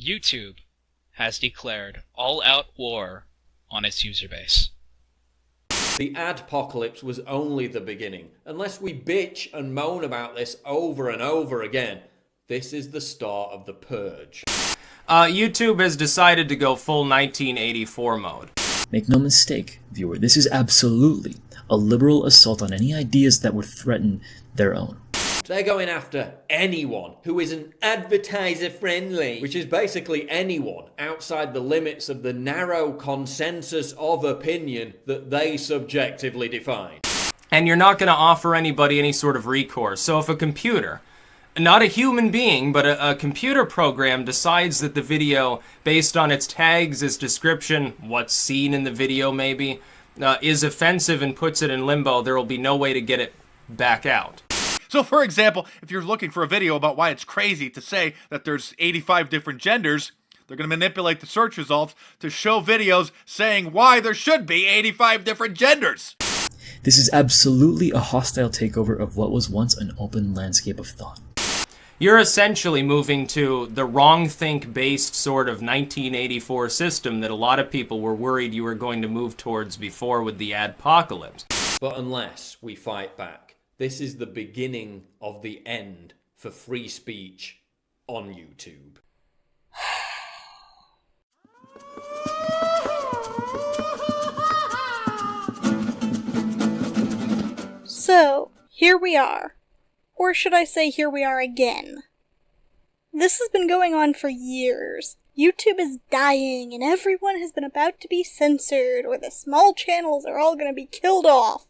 YouTube has declared all-out war on its user base. The adpocalypse was only the beginning. Unless we bitch and moan about this over and over again, this is the start of the purge. YouTube has decided to go full 1984 mode. Make no mistake, viewer, this is absolutely a liberal assault on any ideas that would threaten their own. They're going after anyone who isn't advertiser friendly, which is basically anyone outside the limits of the narrow consensus of opinion that they subjectively define. And you're not going to offer anybody any sort of recourse. So if a computer, not a human being, but a computer program decides that the video, based on its tags, its description, what's seen in the video maybe, is offensive and puts it in limbo, there will be no way to get it back out. So, for example, if you're looking for a video about why it's crazy to say that there's 85 different genders, they're going to manipulate the search results to show videos saying why there should be 85 different genders. This is absolutely a hostile takeover of what was once an open landscape of thought. You're essentially moving to the wrong-think-based sort of 1984 system that a lot of people were worried you were going to move towards before with the adpocalypse. But unless we fight back, this is the beginning of the end for free speech on YouTube. So, here we are. Or should I say, here we are again. This has been going on for years. YouTube is dying, and everyone has been about to be censored, or the small channels are all going to be killed off,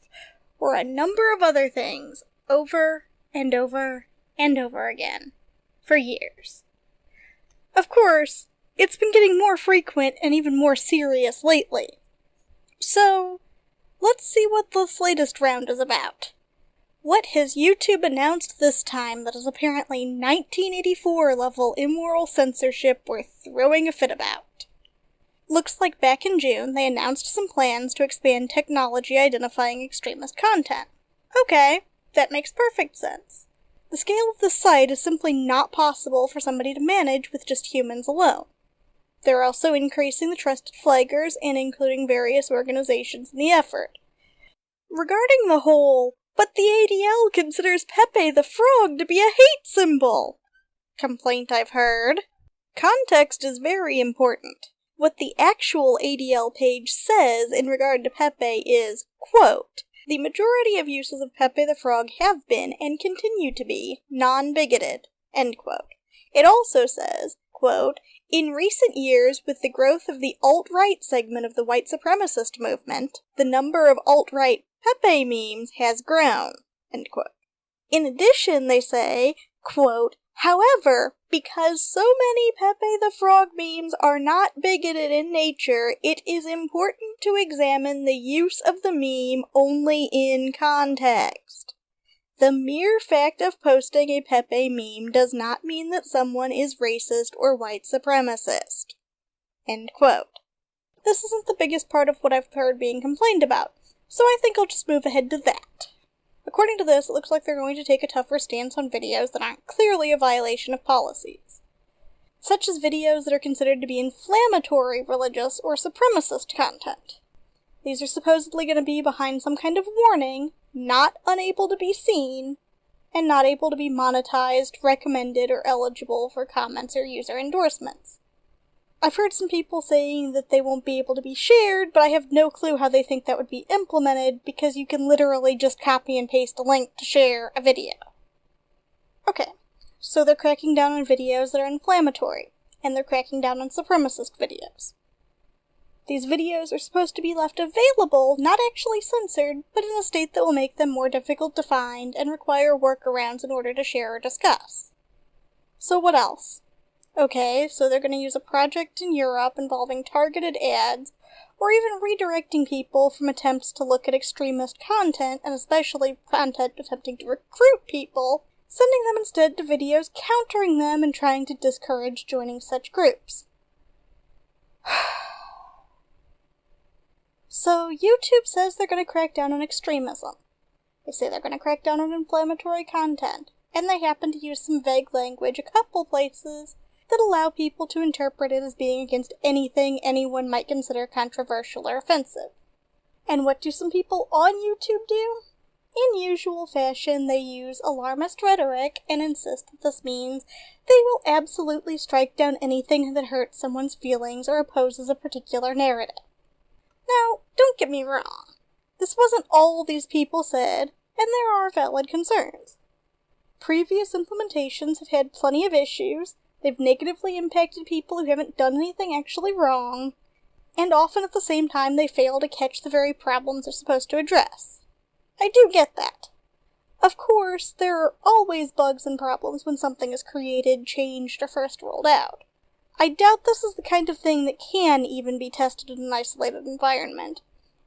or a number of other things, over and over and over again, for years. Of course, it's been getting more frequent and even more serious lately. So, let's see what this latest round is about. What has YouTube announced this time that is apparently 1984 level immoral censorship worth throwing a fit about? Looks like back in June, they announced some plans to expand technology identifying extremist content. Okay, that makes perfect sense. The scale of this site is simply not possible for somebody to manage with just humans alone. They're also increasing the trusted flaggers and including various organizations in the effort. Regarding the whole, but the ADL considers Pepe the frog to be a hate symbol complaint I've heard, context is very important. What the actual ADL page says in regard to Pepe is, quote, the majority of uses of Pepe the Frog have been, and continue to be, non-bigoted, end quote. It also says, quote, in recent years, with the growth of the alt-right segment of the white supremacist movement, the number of alt-right Pepe memes has grown, end quote. In addition, they say, quote, however, because so many Pepe the Frog memes are not bigoted in nature, it is important to examine the use of the meme only in context. The mere fact of posting a Pepe meme does not mean that someone is racist or white supremacist. End quote. This isn't the biggest part of what I've heard being complained about, so I think I'll just move ahead to that. According to this, it looks like they're going to take a tougher stance on videos that aren't clearly a violation of policies, such as videos that are considered to be inflammatory religious or supremacist content. These are supposedly going to be behind some kind of warning, not unable to be seen, and not able to be monetized, recommended, or eligible for comments or user endorsements. I've heard some people saying that they won't be able to be shared, but I have no clue how they think that would be implemented, because you can literally just copy and paste a link to share a video. Okay, so they're cracking down on videos that are inflammatory, and they're cracking down on supremacist videos. These videos are supposed to be left available, not actually censored, but in a state that will make them more difficult to find and require workarounds in order to share or discuss. So what else? Okay, so they're going to use a project in Europe involving targeted ads, or even redirecting people from attempts to look at extremist content, and especially content attempting to recruit people, sending them instead to videos countering them and trying to discourage joining such groups. So, YouTube says they're going to crack down on extremism. They say they're going to crack down on inflammatory content, and they happen to use some vague language a couple places, that allow people to interpret it as being against anything anyone might consider controversial or offensive. And what do some people on YouTube do? In usual fashion, they use alarmist rhetoric and insist that this means they will absolutely strike down anything that hurts someone's feelings or opposes a particular narrative. Now, don't get me wrong. This wasn't all these people said, and there are valid concerns. Previous implementations have had plenty of issues, they've negatively impacted people who haven't done anything actually wrong, and often at the same time they fail to catch the very problems they're supposed to address. I do get that. Of course, there are always bugs and problems when something is created, changed, or first rolled out. I doubt this is the kind of thing that can even be tested in an isolated environment.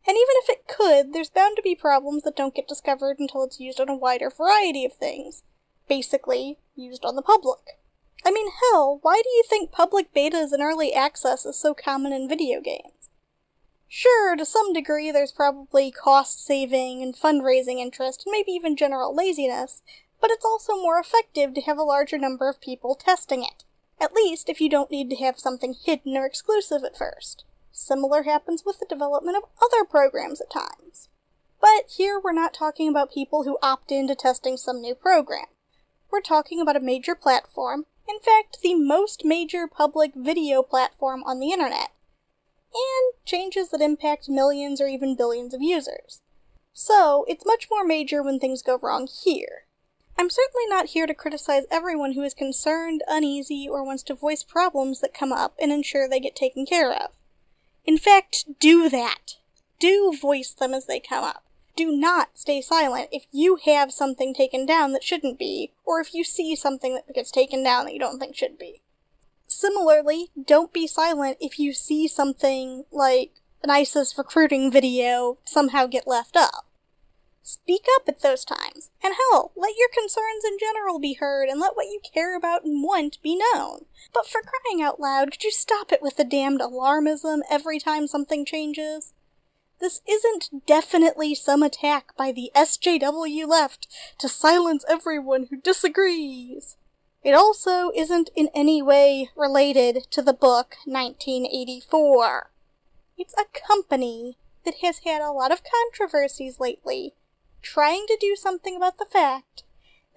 And even if it could, there's bound to be problems that don't get discovered until it's used on a wider variety of things. Basically, used on the public. I mean, hell, why do you think public betas and early access is so common in video games? Sure, to some degree there's probably cost-saving and fundraising interest, and maybe even general laziness, but it's also more effective to have a larger number of people testing it. At least if you don't need to have something hidden or exclusive at first. Similar happens with the development of other programs at times. But here we're not talking about people who opt into testing some new program. We're talking about a major platform, in fact the most major public video platform on the internet, and changes that impact millions or even billions of users. So, it's much more major when things go wrong here. I'm certainly not here to criticize everyone who is concerned, uneasy, or wants to voice problems that come up and ensure they get taken care of. In fact, do that. Do voice them as they come up. Do not stay silent if you have something taken down that shouldn't be, or if you see something that gets taken down that you don't think should be. Similarly, don't be silent if you see something like an ISIS recruiting video somehow get left up. Speak up at those times, and hell, let your concerns in general be heard and let what you care about and want be known. But for crying out loud, could you stop it with the damned alarmism every time something changes? This isn't definitely some attack by the SJW left to silence everyone who disagrees. It also isn't in any way related to the book 1984. It's a company that has had a lot of controversies lately, trying to do something about the fact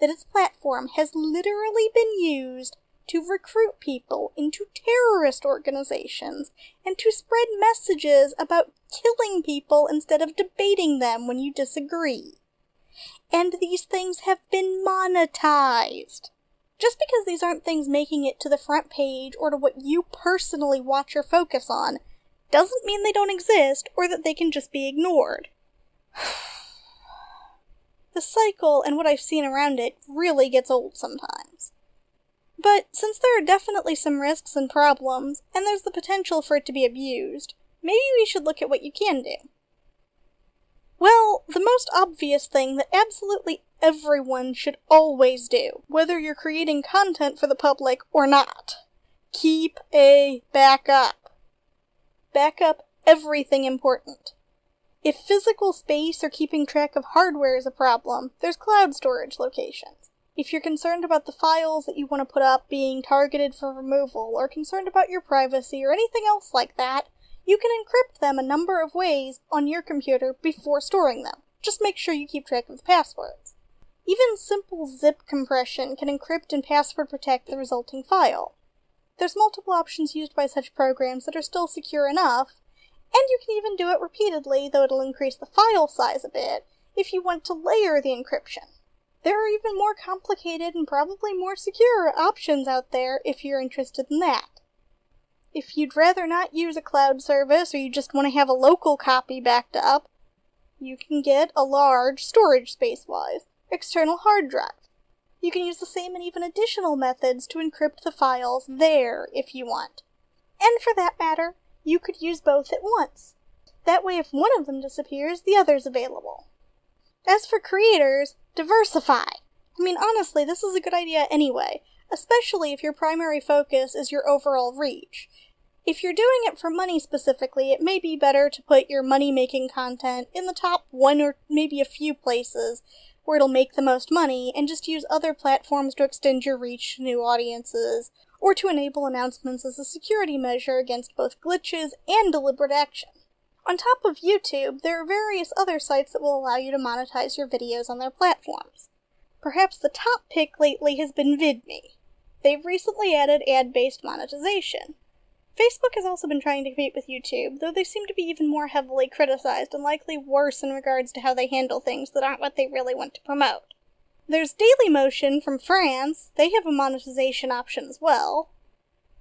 that its platform has literally been used to recruit people into terrorist organizations and to spread messages about killing people instead of debating them when you disagree. And these things have been monetized. Just because these aren't things making it to the front page or to what you personally watch or focus on, doesn't mean they don't exist or that they can just be ignored. The cycle and what I've seen around it really gets old sometimes. But since there are definitely some risks and problems, and there's the potential for it to be abused, maybe we should look at what you can do. Well, the most obvious thing that absolutely everyone should always do, whether you're creating content for the public or not. Keep a backup. Backup everything important. If physical space or keeping track of hardware is a problem, there's cloud storage locations. If you're concerned about the files that you want to put up being targeted for removal, or concerned about your privacy, or anything else like that, you can encrypt them a number of ways on your computer before storing them. Just make sure you keep track of the passwords. Even simple zip compression can encrypt and password protect the resulting file. There's multiple options used by such programs that are still secure enough, and you can even do it repeatedly, though it'll increase the file size a bit, if you want to layer the encryption. There are even more complicated and probably more secure options out there if you're interested in that. If you'd rather not use a cloud service or you just want to have a local copy backed up, you can get a large, storage space-wise, external hard drive. You can use the same and even additional methods to encrypt the files there if you want. And for that matter, you could use both at once. That way if one of them disappears, the other's available. As for creators, diversify. I mean, honestly, this is a good idea anyway, especially if your primary focus is your overall reach. If you're doing it for money specifically, it may be better to put your money-making content in the top one or maybe a few places where it'll make the most money, and just use other platforms to extend your reach to new audiences, or to enable announcements as a security measure against both glitches and deliberate action. On top of YouTube, there are various other sites that will allow you to monetize your videos on their platforms. Perhaps the top pick lately has been VidMe. They've recently added ad-based monetization. Facebook has also been trying to compete with YouTube, though they seem to be even more heavily criticized and likely worse in regards to how they handle things that aren't what they really want to promote. There's Dailymotion from France. They have a monetization option as well.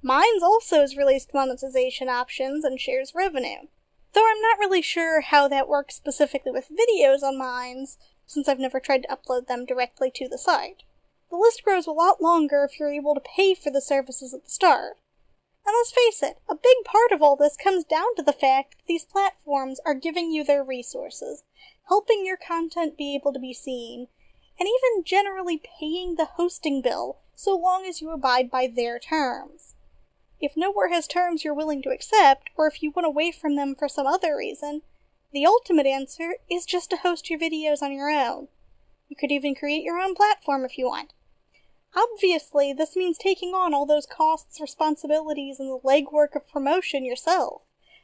Minds also has released monetization options and shares revenue, though I'm not really sure how that works specifically with videos on Minds, since I've never tried to upload them directly to the site. The list grows a lot longer if you're able to pay for the services at the start. And let's face it, a big part of all this comes down to the fact that these platforms are giving you their resources, helping your content be able to be seen, and even generally paying the hosting bill so long as you abide by their terms. If nowhere has terms you're willing to accept, or if you want away from them for some other reason, the ultimate answer is just to host your videos on your own. You could even create your own platform if you want. Obviously, this means taking on all those costs, responsibilities, and the legwork of promotion yourself,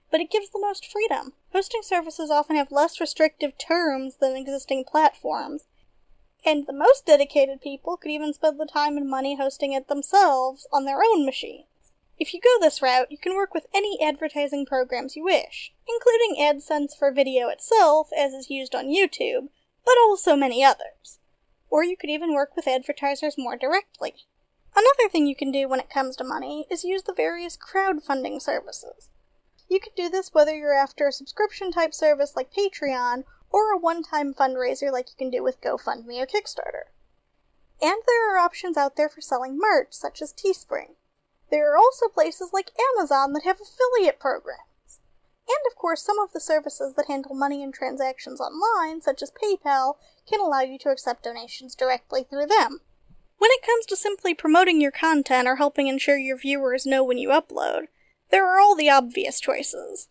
but it gives the most freedom. Hosting services often have less restrictive terms than existing platforms, and the most dedicated people could even spend the time and money hosting it themselves on their own machines. If you go this route, you can work with any advertising programs you wish, including AdSense for video itself, as is used on YouTube, but also many others. Or you could even work with advertisers more directly. Another thing you can do when it comes to money is use the various crowdfunding services. You can do this whether you're after a subscription-type service like Patreon, or a one-time fundraiser like you can do with GoFundMe or Kickstarter. And there are options out there for selling merch, such as Teespring. There are also places like Amazon that have affiliate programs. And of course, some of the services that handle money and transactions online, such as PayPal, can allow you to accept donations directly through them. When it comes to simply promoting your content or helping ensure your viewers know when you upload, there are all the obvious choices.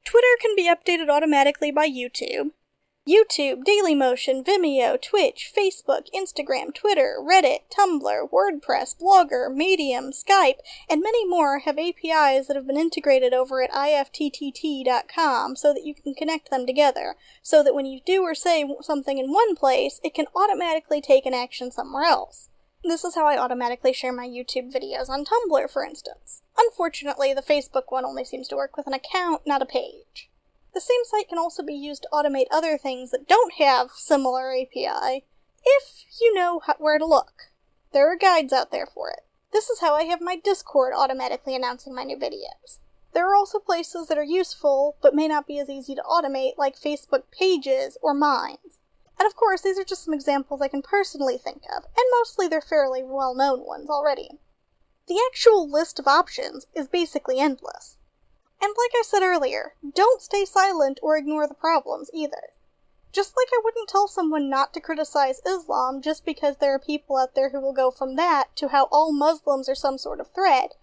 Twitter can be updated automatically by YouTube. YouTube, Dailymotion, Vimeo, Twitch, Facebook, Instagram, Twitter, Reddit, Tumblr, WordPress, Blogger, Medium, Skype, and many more have APIs that have been integrated over at ifttt.com so that you can connect them together, so that when you do or say something in one place, it can automatically take an action somewhere else. This is how I automatically share my YouTube videos on Tumblr, for instance. Unfortunately, the Facebook one only seems to work with an account, not a page. The same site can also be used to automate other things that don't have similar API, if you know where to look. There are guides out there for it. This is how I have my Discord automatically announcing my new videos. There are also places that are useful, but may not be as easy to automate, like Facebook pages or Minds. And of course, these are just some examples I can personally think of, and mostly they're fairly well-known ones already. The actual list of options is basically endless. And like I said earlier, don't stay silent or ignore the problems either. Just like I wouldn't tell someone not to criticize Islam just because there are people out there who will go from that to how all Muslims are some sort of threat,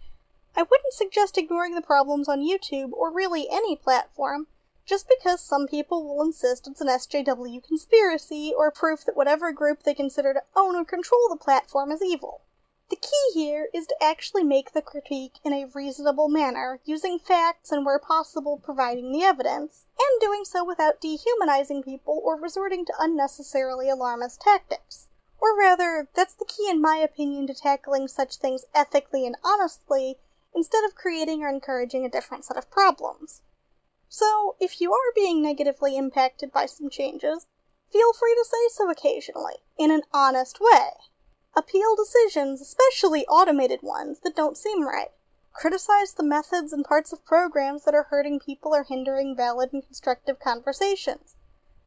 I wouldn't suggest ignoring the problems on YouTube or really any platform just because some people will insist it's an SJW conspiracy or proof that whatever group they consider to own or control the platform is evil. The key here is to actually make the critique in a reasonable manner, using facts and where possible providing the evidence, and doing so without dehumanizing people or resorting to unnecessarily alarmist tactics. Or rather, that's the key in my opinion to tackling such things ethically and honestly, instead of creating or encouraging a different set of problems. So, if you are being negatively impacted by some changes, feel free to say so occasionally, in an honest way. Appeal decisions, especially automated ones, that don't seem right. Criticize the methods and parts of programs that are hurting people or hindering valid and constructive conversations.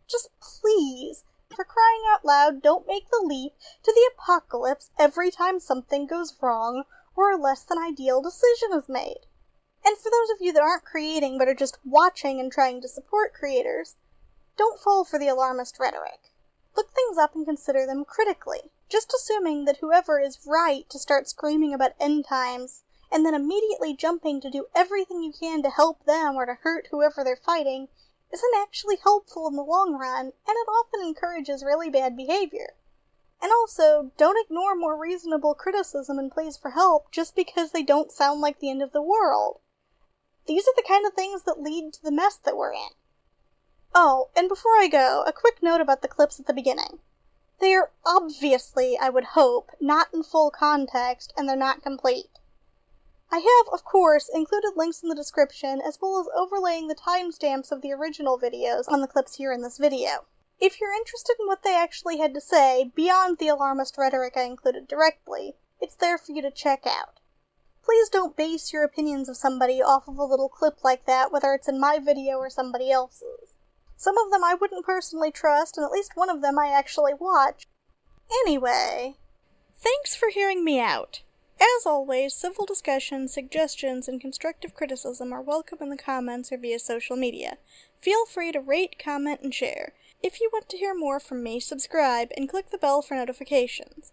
Just please, for crying out loud, don't make the leap to the apocalypse every time something goes wrong or a less than ideal decision is made. And for those of you that aren't creating but are just watching and trying to support creators, don't fall for the alarmist rhetoric. Look things up and consider them critically. Just assuming that whoever is right to start screaming about end times, and then immediately jumping to do everything you can to help them or to hurt whoever they're fighting, isn't actually helpful in the long run, and it often encourages really bad behavior. And also, don't ignore more reasonable criticism and pleas for help just because they don't sound like the end of the world. These are the kind of things that lead to the mess that we're in. Oh, and before I go, a quick note about the clips at the beginning. They are obviously, I would hope, not in full context, and they're not complete. I have, of course, included links in the description, as well as overlaying the timestamps of the original videos on the clips here in this video. If you're interested in what they actually had to say, beyond the alarmist rhetoric I included directly, it's there for you to check out. Please don't base your opinions of somebody off of a little clip like that, whether it's in my video or somebody else's. Some of them I wouldn't personally trust, and at least one of them I actually watch. Anyway, thanks for hearing me out. As always, civil discussion, suggestions, and constructive criticism are welcome in the comments or via social media. Feel free to rate, comment, and share. If you want to hear more from me, subscribe and click the bell for notifications.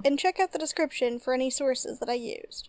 And check out the description for any sources that I used.